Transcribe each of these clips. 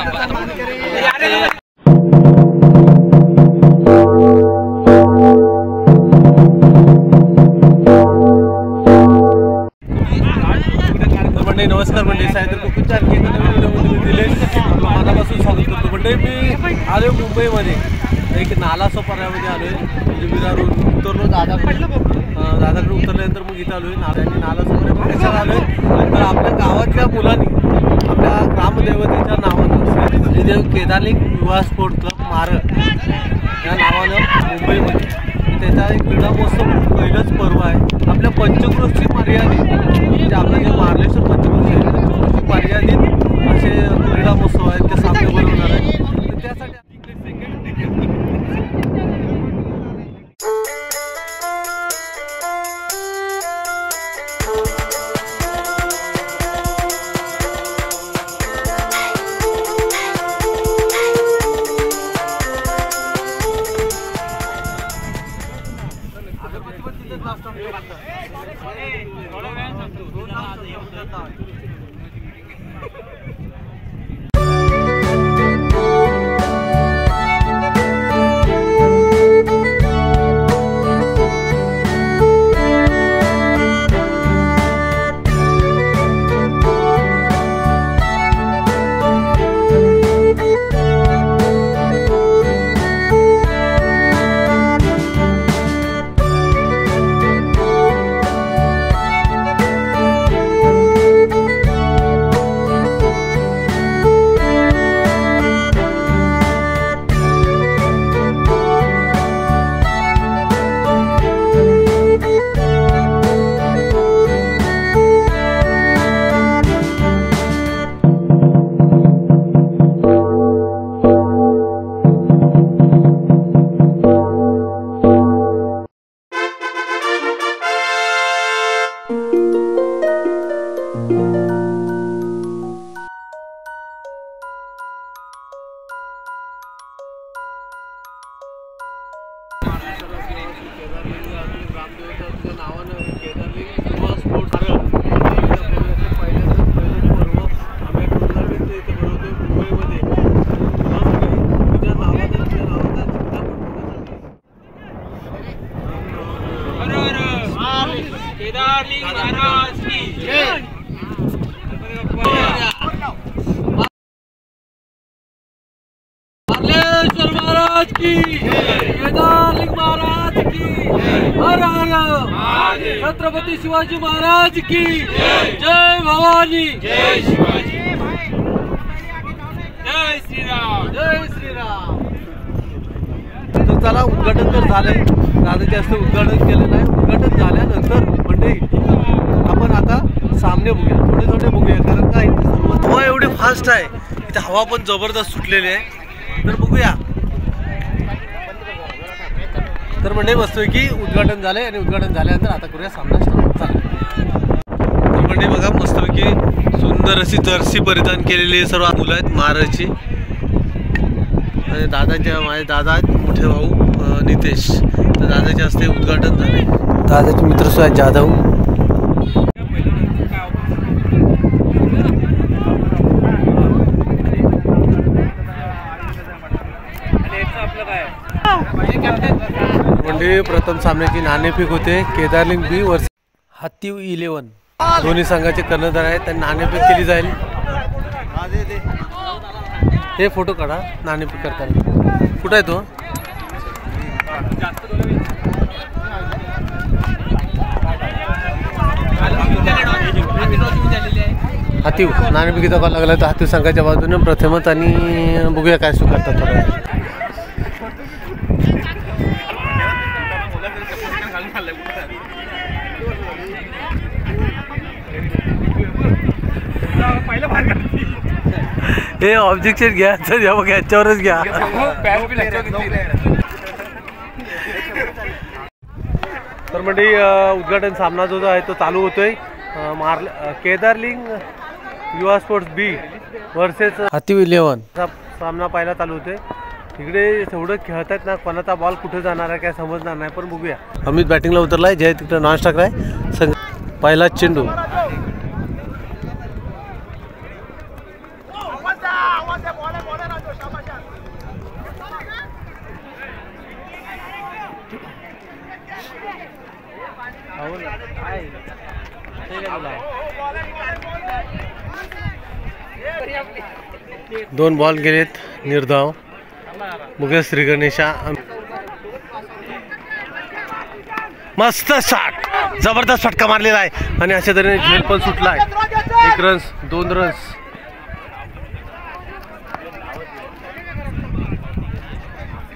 नमस्कार मंडळी, सायंत्र कुकुच्या दिले मनापासून स्वागत करतो. मंडळी मी आलो मुंबईमध्ये एक नालासो पर्यामध्ये आलो आहे. म्हणजे विरारून उतरलो दादाकडे उतरल्यानंतर मग इथं आलो आहे. आणि नालासो पर्यामध्ये कशाला आलो आहे तर आपल्या गावातल्या मुलांनी आपल्या ग्रामदेवतेच्या नावानं श्रीदेव केदारलिंग युवा स्पोर्ट क्लब मारळ या नावानं मुंबईमध्ये त्याचा एक क्रीडा महोत्सव पहिलंच पर्व आहे. आपल्या पंचक्रोशीची मर्यादित म्हणजे आपलं जे मार्लेश्वर पंचक्रोशी आहे पंचक्रोशी मर्यादित असे क्रीडा महोत्सव आहेत ते सामने बनवणार आहे. तर त्यासाठी ग्रामदेवतेच्या नावानं केदारलिंग युवा स्पोर्ट पर्व आम्ही टुर्नामेंट इथे बनवतोय मुंबईमध्ये. तुझ्या नावानं केदारलिंग महाराज की जय. मार्लेश्वर महाराज की, केदारलिंग महाराज की, हर हर छत्रपति शिवाजी महाराज की जय. भवानी जय शिवाजी, जय श्रीराम, जय श्रीराम. तर चला उद्घाटन तर झालंय. दादा जास्त उद्घाटन केलं नाही. उद्घाटन झाल्यानंतर मंडळी आपण आता सामने बघूया, थोडे थोडे बघूया. कारण काय हवा एवढी फास्ट आहे इथे, हवा पण जबरदस्त सुटलेली आहे. तर बघूया. तर म्हणजे मस्तपैकी उद्घाटन झालंय आणि उद्घाटन झाल्यानंतर आता करूया सामना स्टार्ट. चालेल. तर म्हणजे बघा मस्तपैकी सुंदर अशी जर्सी परिधान केलेली सर्व मुलं आहेत मारळची. आणि दादाच्या माझे दादा आहेत मोठे भाऊ नितेश. तर दादाच्या हस्ते उद्घाटन झाले. दादाचे मित्र सुद्धा आहेत जाधव. म्हणजे प्रथम सामन्याची नाणेफेक होते. केदारलिंग बी वर्सेस हातीव 11 दोन्ही संघाचे कर्णधार आहेत. त्यांनी नाणेफेक केली जाईल. हे फोटो काढा नाणेफेक करताना. कुठं आहे तो? हातीव नाणेफेक दाखवा लागला तर हातीव संघाच्या बाजूने प्रथमच. आणि बघूया काय स्वीकारतात थोडं. हे ऑब्जेक्शन घ्या तर या बघ याच्यावरच घ्या. तर म्हणजे उद्घाटन सामना जो आहे तो चालू होतोय. केदारलिंग युवा स्पोर्ट्स बी वर्सेस हातीव 11 सामना पहिला चालू होतोय. तिकडे एवढं खेळतात ना, कोणाचा बॉल कुठे जाणार आहे काय समजणार नाही. पण बघूया. अमित बॅटिंगला उतरलाय, जय तिकडे नॉन स्ट्राईक आहे. पहिला चेंडू 2 बॉल गेलेत निर्धाव. मुकेश श्री गणेशा मस्त शॉट, जबरदस्त फटका मारलेला आहे आणि अशा तऱ्हेने झेल पण सुटलाय. 1 रन्स 2 रन्स.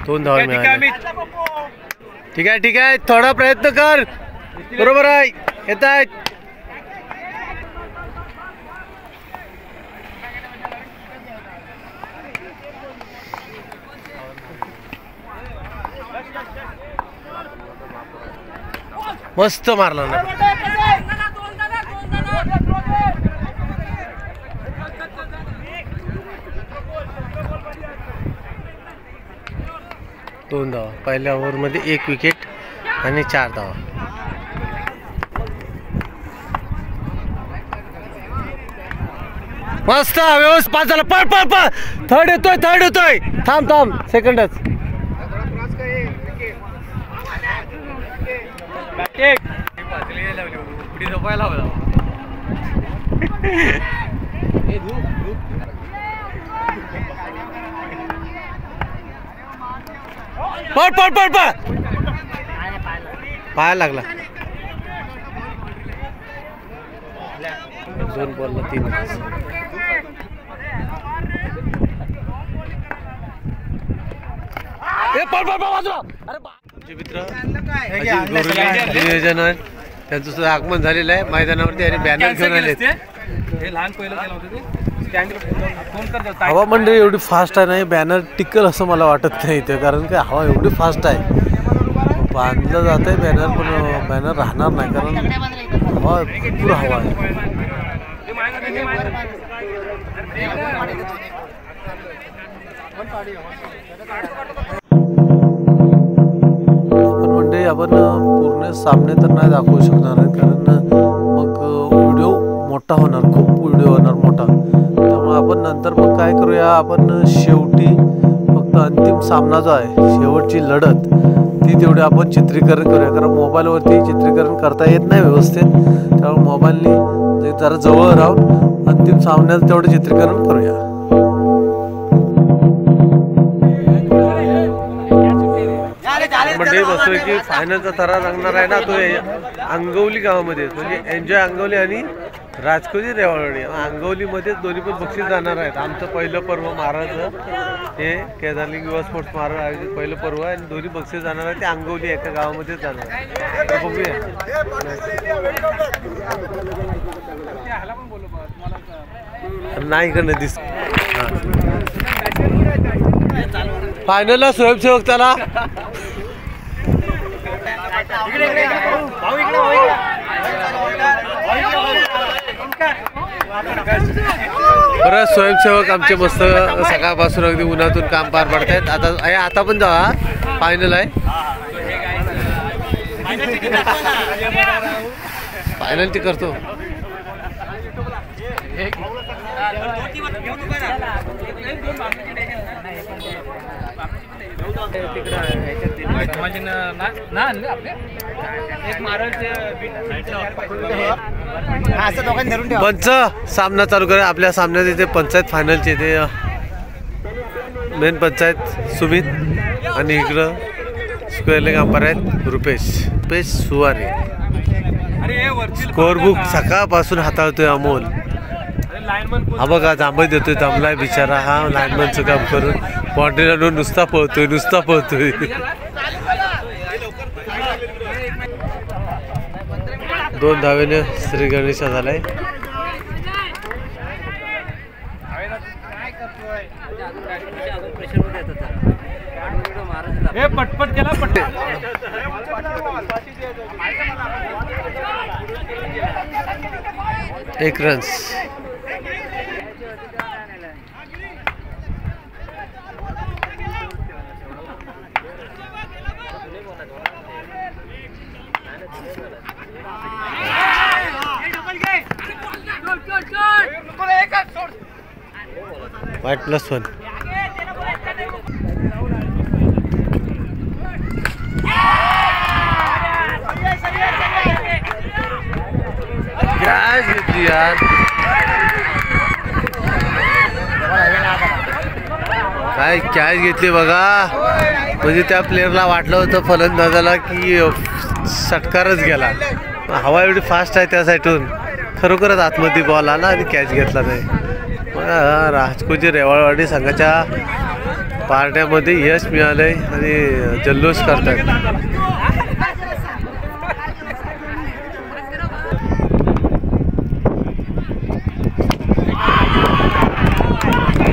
दोन धावा मिळाल्या. ठीक आहे थोडा प्रयत्न कर. बरोबर आहे, येत आहेत. मस्त मारला ना. दोन धावा पहिल्या ओव्हरमध्ये 1 विकेट आणि 4 धावा. मस्त व्यवस्थित पास झाला. पळ पळ पळ. थर्ड येतोय. थांब सेकंडच. पळ पाया लागला. 2 बॉलला 3 रन्स. मित्र नियोजन त्यांचं सुद्धा आगमन झालेलं आहे मैदानावरती आणि बॅनर घेऊन आले. हवा मंडळी एवढी फास्ट आहे नाही, बॅनर टिकल असं मला वाटत नाही इथे, कारण की हवा एवढी फास्ट आहे. बांधलं जात आहे बॅनर, पण बॅनर राहणार नाही कारण हवा भरपूर हवा आहे. पण मंडळी आपण पूर्ण सामने तर नाही दाखवू शकणार आहे, कारण मग व्हिडिओ मोठा होणार, खूप व्हिडिओ होणार मोठा. त्यामुळे आपण नंतर मग काय करूया, आपण शेवटी फक्त अंतिम सामना जो आहे, शेवटची लढत, ती तेवढी आपण चित्रीकरण करूया. कारण मोबाईलवरती चित्रीकरण करता येत नाही व्यवस्थित, त्यामुळे मोबाईलनी जरा जवळ राहून अंतिम सामन्यात तेवढं चित्रीकरण करूया. म्हणजे बसतोय की फायनलचा थरा रंगणार आहे ना तो अंगवली गावामध्ये, म्हणजे एन्जॉय अंगवली आणि राजकोली रेवाळवाडी. अंगवलीमध्ये दोन्ही पण बक्षीस जाणार आहेत. आमचं पहिलं पर्व महाराजचं हे केदारलिंग युवा स्पोर्ट्स महाराज पहिलं पर्व आहे आणि दोन्ही बक्षीस जाणार आहे ते अंगवली एका गावामध्येच जाणार आहे. बघूया नाही इकडनं दिस. फायनलला स्वयंसेवक त्याला बरं. स्वयंसेवक आमचे मस्त सकाळपासून अगदी उन्हातून काम पार पाडतायत. आता पण जावा, फायनल आहे. फायनल ती करतो. पंच सामना चालू करा. आपल्या सामन्यात इथे पंचायत फायनलचे ते मेन पंचायत सुमित आणि इकडं स्क्वेअरले अंपायर आहेत रुपेश सुवारे. स्कोअरबुक सकाळपासून हाताळतोय अमोल. हा बघा जांभई देतोय, जमलाय बिचारा हा लाईनमनचं काम करून. बाउंड्रीला नुसता पळतोय. 2 धावेने श्री गणेशा झालाय. पटपट केला 1 रन्स. वाईट +1. काय घेतली यार. काय कॅच घेतली बघा. म्हणजे त्या प्लेअरला वाटलं होतं फलंदाजाला की षटकारच गेला. हवा एवढी फास्ट आहे त्या साईडून, खरोखरच आतमध्ये बॉल आला आणि कॅच घेतला नाही. राजकोटची रेवाळवाडी संघाच्या पार्ट्यामध्ये यश मिळालंय आणि जल्लोष करतात.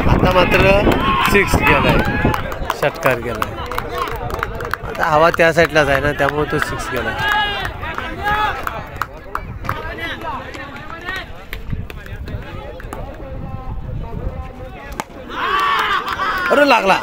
आता मात्र 6 गेलाय, षटकार गेलाय. आता हवा त्या साईडलाच आहे ना, त्यामुळे तो 6 गेलाय. अरे लागला.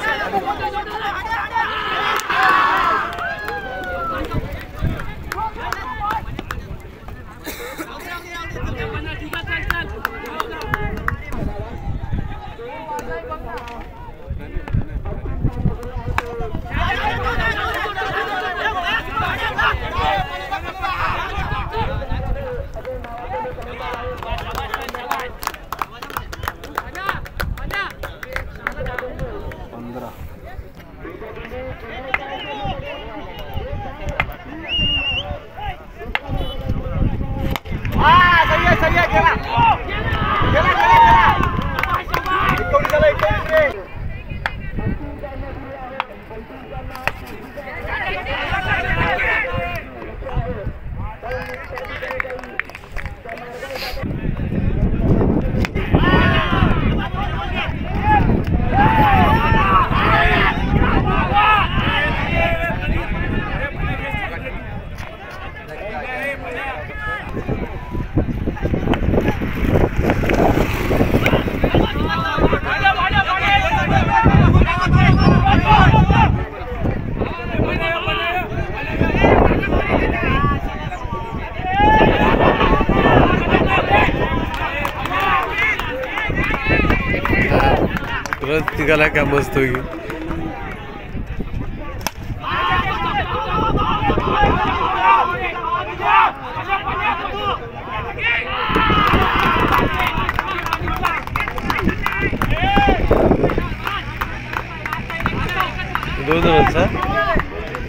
निघाला का मस्त होईल.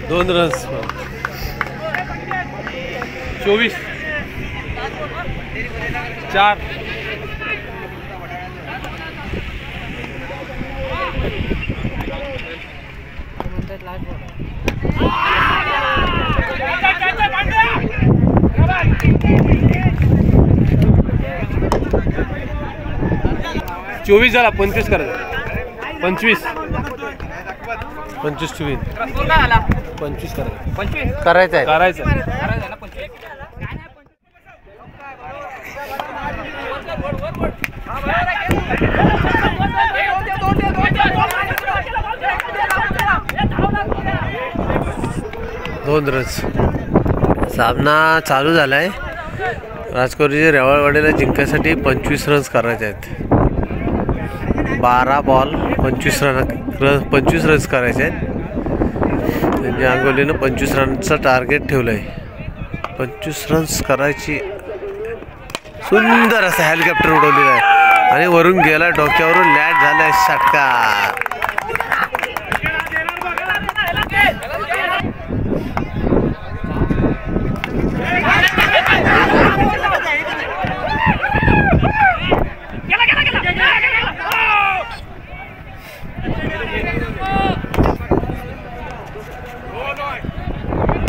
दोन रन्स 24 4 24 झाला. 25 करायचं. 25 25 25 करायचं आहे. करायचं. दोन रन्स. सामना चालू झालाय. राजकोटच्या रेवाळवाडीला जिंकण्यासाठी 25 रन्स करायचे आहेत. 12 बॉल 25 रन्स करायचे आहेत. त्यांच्या अंगोलीनं 25 रनचं टार्गेट ठेवलं आहे. 25 रन्स करायची. सुंदर असा हेलिकॉप्टर उडवलेला आहे आणि वरून गेला, डोक्यावरून लँड झालाय षटकार.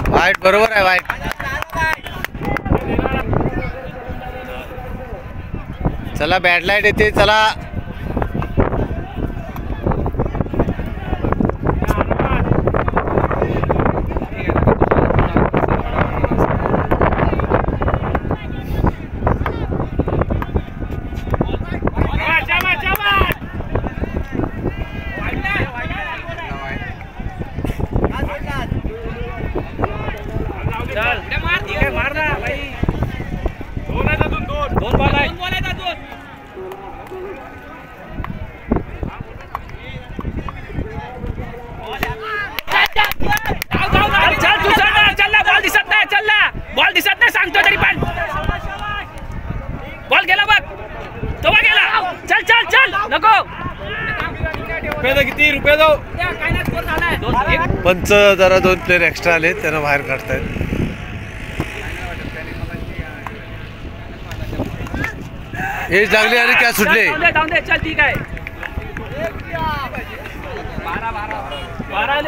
वाईट बरोबर आहे. वाईट चला, बॅड लाईट येते. चला किती रुपये दो पंच जरा 2 प्लेयर एक्स्ट्रा आले त्यांना बाहेर काढतायत. हे लागले आणि काय सुटले. चल ठीक आहे 12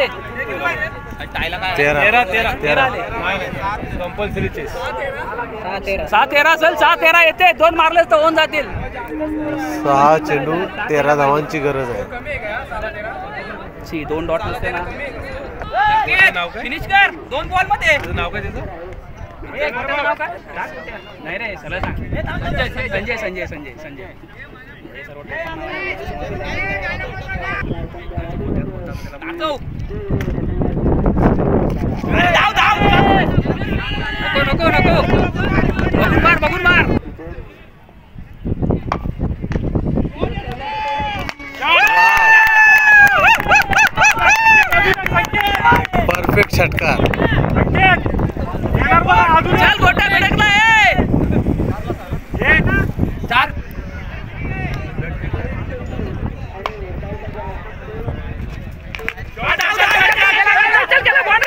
13 कंपल्सरी चेस 6-13 चल 6-13 येते 2 मारले तर होऊन जातील. 6 चेंडू 13 धावांची गरज आहे. 2 डॉट नसते ना. नाव काय फिनिश कर 2 बॉल मध्ये. नाव काय त्याचं नाही रे सरळ सांग. संजय नको बघून मार. परफेक्ट षटकार. चल गोटा भडकला आहे. 4 बॉल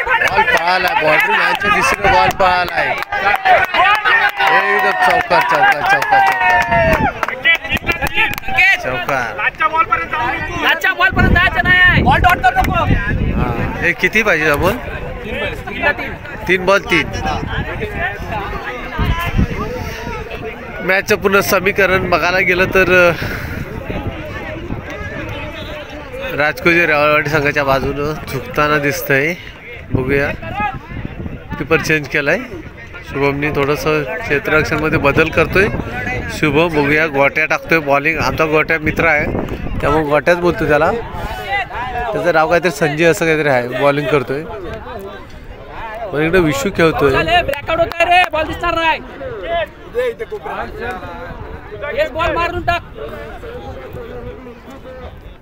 पळाला. बॉर्डर यांच्या दिशेने बॉल पळाला आहे. एकदम चौकार. लाच्या बॉल पर्यंत जायचं नाही. बॉल डॉट कर नको. हे किती पाहिजे बॉल. 3 बॉल 3. मॅचचं पुन्हा समीकरण बघायला गेलं तर राजकोजी रेवाळवाडी संघाच्या बाजूनं झुकताना दिसतंय. बघूया कीपर चेंज केलाय. शुभमनी थोडंसं क्षेत्ररक्षणमध्ये बदल करतोय. शुभम बघूया गोट्या टाकतोय. बॉलिंग आमचा गोट्या मित्र आहे त्यामुळे गोट्याच बोलतो त्याला. त्याचं नाव काहीतरी संजय असं काहीतरी आहे. बॉलिंग करतोय. पण इकडे विशू खेळतोय. ब्लॅकआउट होतोय रे. बॉल दिसणार नाही. एक बॉल मारून टाक.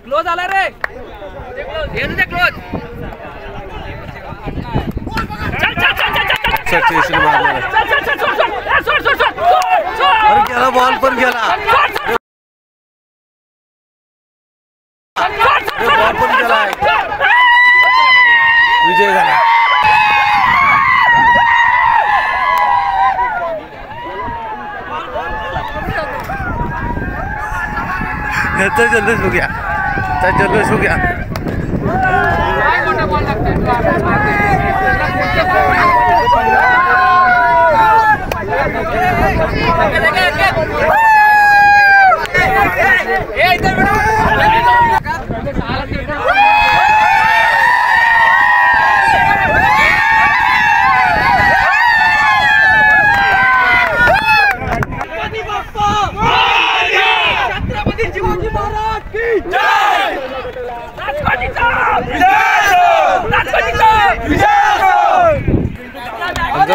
क्लोज आला रे. येऊ दे क्लोज. अरे गेला बॉल पण गेला. बॉल पण गेला. विजय झाला. जल्लोष बघूया. जल्लोष बघूया.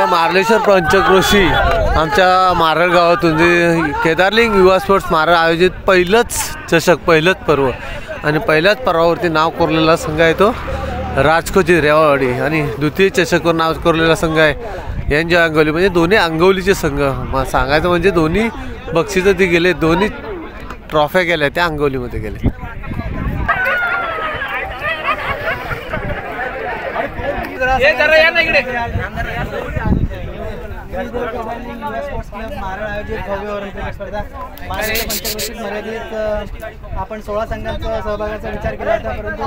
मार्लेश्वर पंचक्रोशी आमच्या मारळ गावातून जे केदारलिंग युवा स्पोर्ट्स मारळ आयोजित पहिलंच पर्व आणि पहिल्याच पर्वावरती नाव कोरलेला संघ आहे तो राजकोजी रेवाळवाडी. आणि द्वितीय चषकवर नाव कोरलेला संघ आहे यांच्या अंगवली. म्हणजे दोन्ही अंगवलीचे संघ सांगायचं म्हणजे दोन्ही बक्षिसं ती गेले. दोन्ही ट्रॉफ्या गेल्या त्या अंगवलीमध्ये गेले. मारळ आयोजित भव्य ऑलिम्पिक स्पर्धा महाराष्ट्र पंचक्रोशीत मर्यादित आपण 16 संघांचा सहभागाचा विचार केला होता. परंतु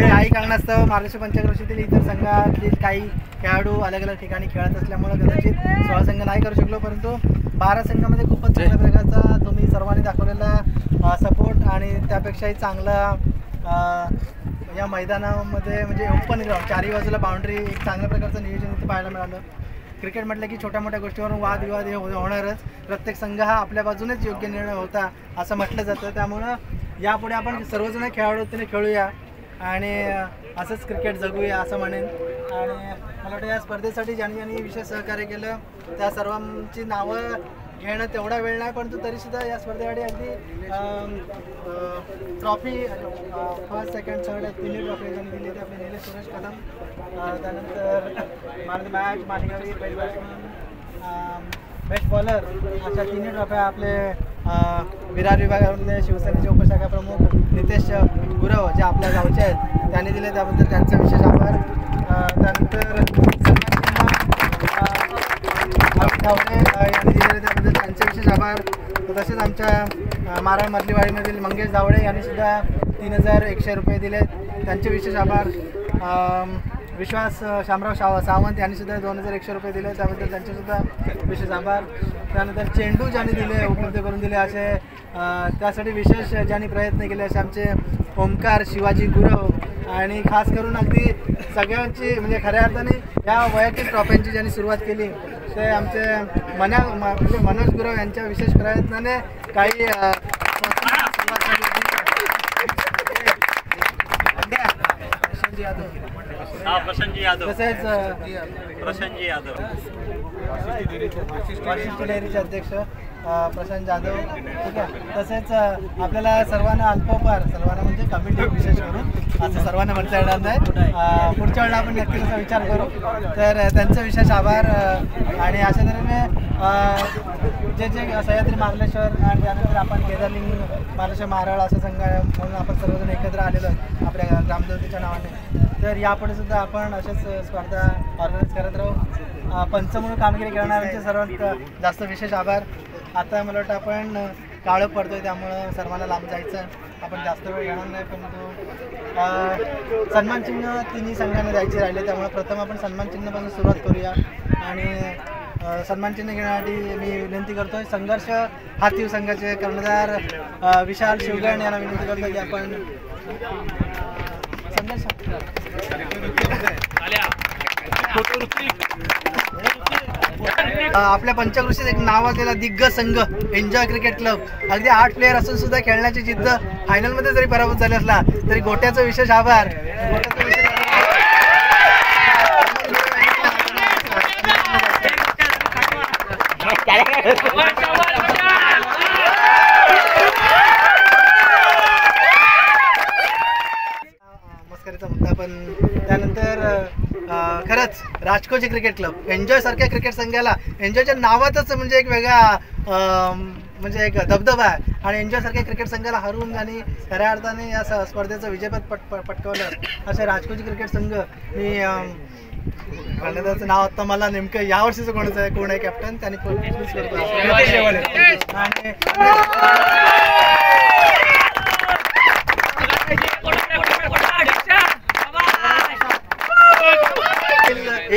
काही कारणास्तव महाराष्ट्र पंचक्रोशीतील इतर संघातील काही खेळाडू अलग अलग ठिकाणी खेळत असल्यामुळे कदाचित 16 संघ नाही करू शकलो. परंतु 12 संघामध्ये खूपच चांगल्या प्रकारचा तुम्ही सर्वांनी दाखवलेला सपोर्ट आणि त्यापेक्षाही चांगला या मैदानामध्ये म्हणजे ओपन ग्राउंड चारही बाजूला बाउंड्री एक चांगल्या प्रकारचं नियोजन इथे पाहायला मिळालं. क्रिकेट म्हटलं की छोट्या मोठ्या गोष्टीवरून वादविवाद हे होणारच. प्रत्येक संघ हा आपल्या बाजूनेच योग्य निर्णय होता असं म्हटलं जातं. त्यामुळं यापुढे आपण सर्वजण खेळाडूने खेळूया आणि असंच क्रिकेट जगूया असं म्हणेन. आणि मला वाटतं या स्पर्धेसाठी ज्यांनी विशेष सहकार्य केलं त्या सर्वांची नावं घेणं तेवढा वेळ नाही. परंतु तरीसुद्धा या स्पर्धेसाठी अगदी ट्रॉफी फर्स्ट सेकंड थर्ड तिन्ही ट्रॉफी ज्यांनी दिली ते आपले निलेश सुरेश कदम, त्यानंतर मॅच मालिकावीर पहिली बॅट्समन बेस्ट बॉलर अशा तिन्ही ट्रॉफ्या आपले विरार विभागामधले शिवसेनेचे उपशाखा प्रमुख नितेश गुरव जे आपल्या गावचे आहेत त्यांनी दिले, त्याबद्दल त्यांचा विशेष आभार. त्यानंतर ठावरे यांनी दिलेले त्याबद्दल त्यांचे विशेष आभार. तसेच आमच्या माराळ मधलीवाडीमधील मंगेश जावडे यांनी सुद्धा 3100 रुपये दिले, त्यांचे विशेष आभार. विश्वास शामराव सावंत यांनी सुद्धा 2100 रुपये दिले, त्याबद्दल त्यांचे सुद्धा विशेष आभार. त्यानंतर चेंडू ज्यांनी दिले उपलब्ध करून दिले असे त्यासाठी विशेष ज्यांनी प्रयत्न केले असे आमचे ओमकार शिवाजी गुरव आणि खास करून अगदी सगळ्यांची म्हणजे खऱ्या अर्थाने या वैयक्तिक ट्रॉफ्यांची ज्यांनी सुरुवात केली ते आमचे म्हणजे मनोज गुरव यांच्या विशेष प्रयत्नाने काही तसेच वाशिष्ठी डेअरीचे अध्यक्ष प्रशांत जाधव, ठीक आहे. तसेच आपल्याला सर्वांना अल्पोपार सर्वांना म्हणजे कमिटी विशेष करून असं सर्वांना म्हणता येणार नाही, पुढच्या वेळेला आपण नक्कीच असा विचार करू. तर त्यांचे विशेष आभार. आणि अशा तऱ्हेने जे सह्याद्री मार्लेश्वर आणि त्यानंतर आपण केदारलिंग मार्लेश्वर मारळ असं संघ म्हणून आपण सर्वजण एकत्र आलेलो आपल्या ग्रामदेवतेच्या नावाने. तर यापुढे सुद्धा आपण अशाच स्पर्धा ऑर्गनाईज करत राहू. पंच म्हणून कामगिरी करणाऱ्यांचे सर्वात जास्त विशेष आभार. आता मला वाटतं आपण काळोख पडतोय त्यामुळं सर्वांना लांब जायचं, आपण जास्त वेळ घेणार नाही. परंतु सन्मान चिन्ह तिन्ही संघांना द्यायचे राहिले, त्यामुळे प्रथम आपण सन्मान चिन्हापासून सुरुवात करूया. आणि सन्मान चिन्ह घेण्यासाठी मी विनंती करतोय संघर्ष हातीव संघाचे कर्णधार विशाल शिवगण यांना विनंती करतो की आपण संघर्ष आपल्या पंचक्रोशीत एक नाव असलेला दिग्गज संघ एन्जॉय क्रिकेट क्लब, अगदी 8 प्लेयर असून सुद्धा खेळण्याची जिद्द, फायनलमध्ये जरी पराभूत झाले असला तरी गोट्याचा विशेष आभार. मस्करीचा मुद्दा. पण त्यानंतर खरंच राजकोची क्रिकेट क्लब एन्जॉय सारख्या क्रिकेट संघाला एन्जॉयच्या नावातच म्हणजे एक वेगळा म्हणजे एक दबदबा आहे. आणि एन्जॉय सारख्या क्रिकेट संघाला हरवून आणि खऱ्या अर्थाने या स्पर्धेचं विजेपद पटकावलं असे राजकोची क्रिकेट संघ. मी कर्णधाराचं नाव आता मला नेमकं यावर्षीचं कोण आहे कॅप्टन त्यांनी आणि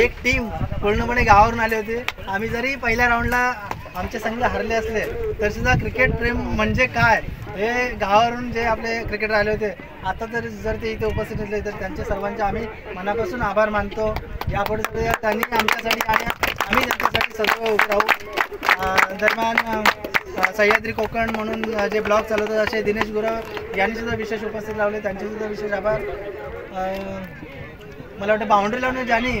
एक टीम पूर्णपणे गावावरून आले होते. आम्ही जरी पहिल्या राऊंडला आमच्या संघ हरले असले तरी सुद्धा क्रिकेट प्रेम म्हणजे काय हे गावावरून जे आपले क्रिकेटर आले होते आता तर जर ते इथे उपस्थित असले तर त्यांचे सर्वांचे आम्ही मनापासून आभार मानतो. यापुढे त्यांनी आमच्यासाठी आणि आम्ही त्यांच्यासाठी सर्व उभे राहू. दरम्यान सह्याद्री कोकण म्हणून जे ब्लॉग चालवतात असे दिनेश गुरव यांनी सुद्धा विशेष उपस्थित लावले, त्यांचे सुद्धा विशेष आभार. मला वाटतं बाउंड्री लावणे ज्यांनी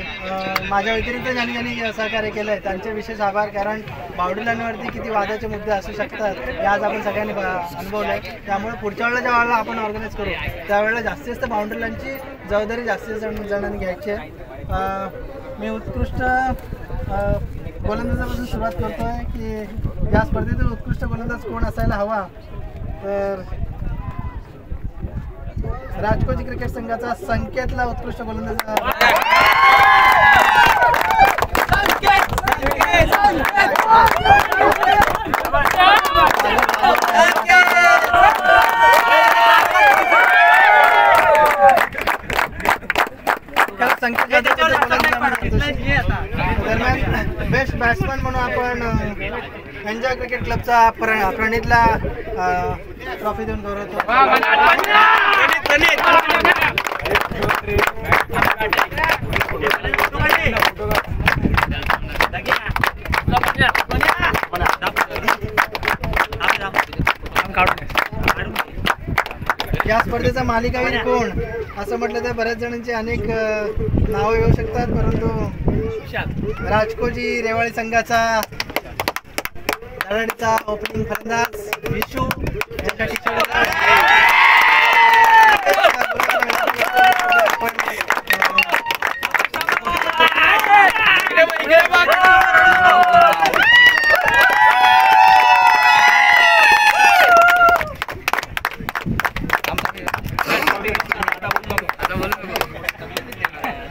माझ्या व्यतिरिक्त ज्यांनी सहकार्य केलं आहे त्यांचे विशेष आभार. कारण बाउंड्री लावण्यावरती किती वादाचे मुद्दे असू शकतात हे आज आपण सगळ्यांनी अनुभवलं आहे. त्यामुळे पुढच्या वेळेला ज्या वेळेला आपण ऑर्गनाईज करू त्यावेळेला जास्तीत जास्त बाउंड्री लाईनची जबाबदारी जास्तीत जणांनी घ्यायची आहे. मी उत्कृष्ट गोलंदाजापासून सुरुवात करतो आहे की या स्पर्धेतील उत्कृष्ट गोलंदाज कोण असायला हवा. तर राजकोची क्रिकेट संघाचा संकेतला उत्कृष्ट गोलंदाज दरम्यान बेस्ट बॅट्समन म्हणून आपण एन्जॉय क्रिकेट क्लबचा प्रणितला ट्रॉफी देऊन गौरवतो. या स्पर्धेचा मालिकावीर कोण असं म्हटलं तर बऱ्याच जणांची अनेक नावं येऊ शकतात, परंतु राजकोची रेवाळी संघाचा धडाडीचा ओपनिंग फलंदाज विशू ज्याच्या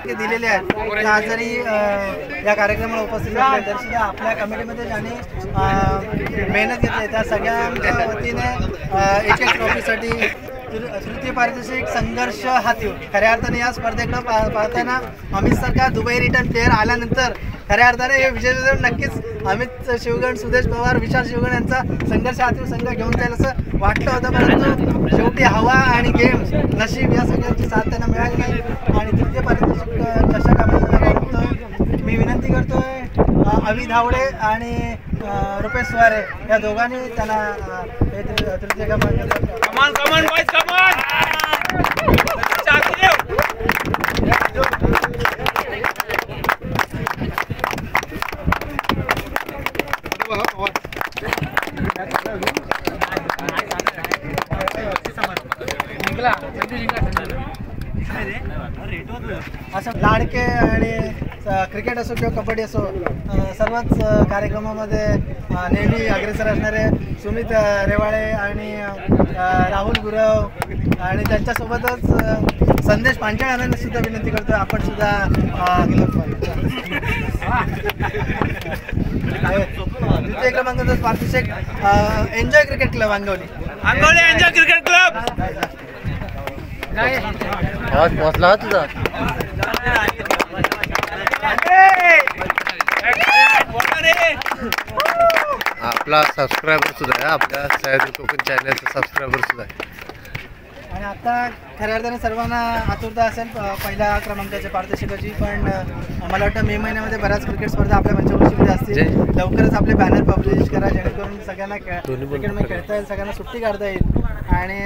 टक्के दिलेले आहेत. तर आज जरी या कार्यक्रमाला उपस्थित असले तरी सुद्धा आपल्या कमिटीमध्ये ज्यांनी मेहनत घेतली त्या सगळ्यांच्या वतीने एक ट्रॉफीसाठी तृतीय पारितोषिक संघर्ष हाती. खऱ्या अर्थाने या स्पर्धेकडे पाहताना अमित सरकार दुबई रिटर्न प्लेअर आल्यानंतर खऱ्या अर्थाने हे विजय नक्कीच अमित शिवगण, सुदेश पवार, विशाल शिवगण यांचा संघर्ष हाती संघ घेऊन जाईल असं वाटलं होतं. परंतु शेवटी हवा आणि गेम नशीब या सगळ्यांची साथ त्यांना मिळाली नाही आणि तृतीय पारितोषिक चषक आपण मी विनंती करतोय अवि धावडे आणि रुपेश सुवारे या दोघांनी त्यांना तृतीय असं लाडके आणि क्रिकेट असो किंवा कबड्डी असो सर्वच कार्यक्रमामध्ये नेहमी अग्रेसर असणारे सुमित रेवाळे आणि राहुल गुरव आणि त्यांच्यासोबतच संदेश पांचाळ यांना सुद्धा विनंती करतो आपण सुद्धा द्वितीय क्रमांकाचा पारितोषिक enjoy cricket club Angavali enjoy cricket club आवाज पोहोचला तुझा. आपला सबस्क्रायबर सुद्धा आहे, आपल्या सह्याद्री कोकण चॅनलचा सबस्क्रायबर सुद्धा आहे. आणि आता खऱ्या अर्थाने सर्वांना आतुरता असेल पहिल्या क्रमांकाच्या पारितोषिकाची. पण मला वाटतं मे महिन्यामध्ये बऱ्याच क्रिकेट स्पर्धा आपल्या पंचवर्षीमध्ये असतील. लवकरच आपले बॅनर पब्लिश करा जेणेकरून सगळ्यांना क्रिकेटमध्ये खेळता येईल, सगळ्यांना सुट्टी काढता येईल आणि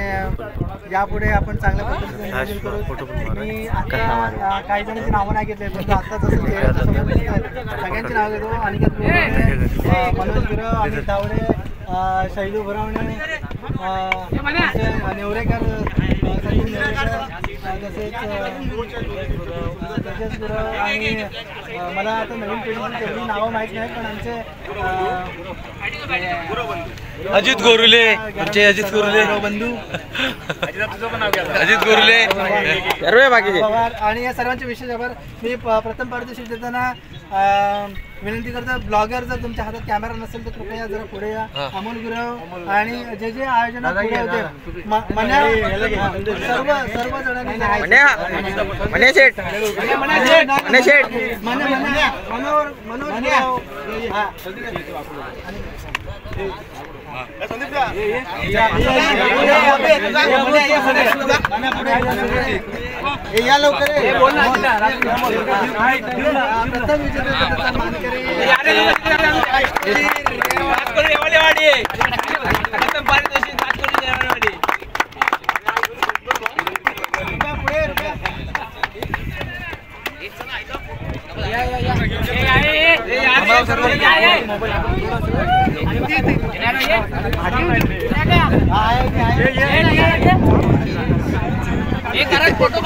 यापुढे आपण चांगल्या पद्धतीने नियोजन करू. मी आता काही जणांची नावं नाही घेतली पण आता जसं सगळ्यांची नावं घेतो. अनिकेत गुरवणे, मनोज गुरव, अमित धावडे, शैलू भरावणे, नेवरेकर, सचिन नेवरेकर, तसेच तेजस गुरव आणि मला आता नवीन पिढीची तेवढी नावं माहीत नाहीत पण आमचे अजित गोरुले, आमचे अजित गोरुले बंधू अजित गोरुले पवार आणि या सर्वांचे विशेष आभार. मी प्रथम पारितोषिक देताना विनंती करतो ब्लॉगर जर तुमच्या हातात कॅमेरा नसेल तर कृपया जरा पुढे या. अमोल गुरव आणि जे जे आयोजनात पुढे होते सर्व जणांनी या लवकर फोटो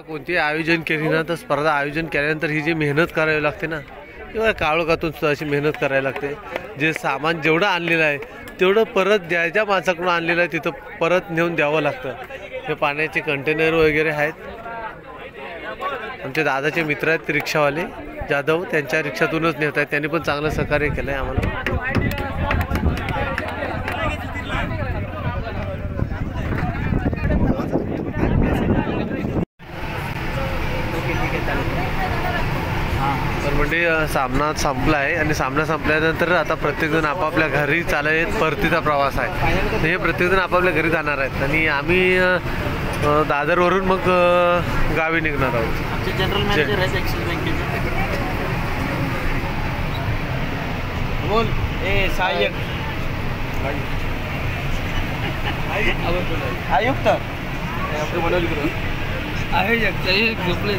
कोणती आयोजन केली ना तर स्पर्धा आयोजन केल्यानंतर ही जी मेहनत करावी लागते ना किंवा काळोखातून सुद्धा अशी मेहनत करायला लागते. जे सामान जेवढं आणलेलं आहे तेवढं परत ज्या माणसाकडून आणलेलं आहे तिथं परत नेऊन द्यावं लागतं. हे पाण्याचे कंटेनर वगैरे आहेत. आमचे दादाचे मित्र आहेत रिक्षावाले जाधव, त्यांच्या रिक्षातूनच नेत आहेत. त्यांनी पण चांगलं सहकार्य केलं आहे आम्हाला. तर म्हणजे सामना संपला आहे आणि सामना संपल्यानंतर आता प्रत्येकजण आपापल्या घरी चालत परतीचा प्रवास आहे. हे प्रत्येकजण आपापल्या घरी जाणार आहेत आणि आम्ही दादरवरून मग गावी निघणार आहोत. जनरल मॅनेजर आहेत ॲक्सिस बँकेचे. बोल ए सहाय्यक आयुक्त आयोजक झोपले.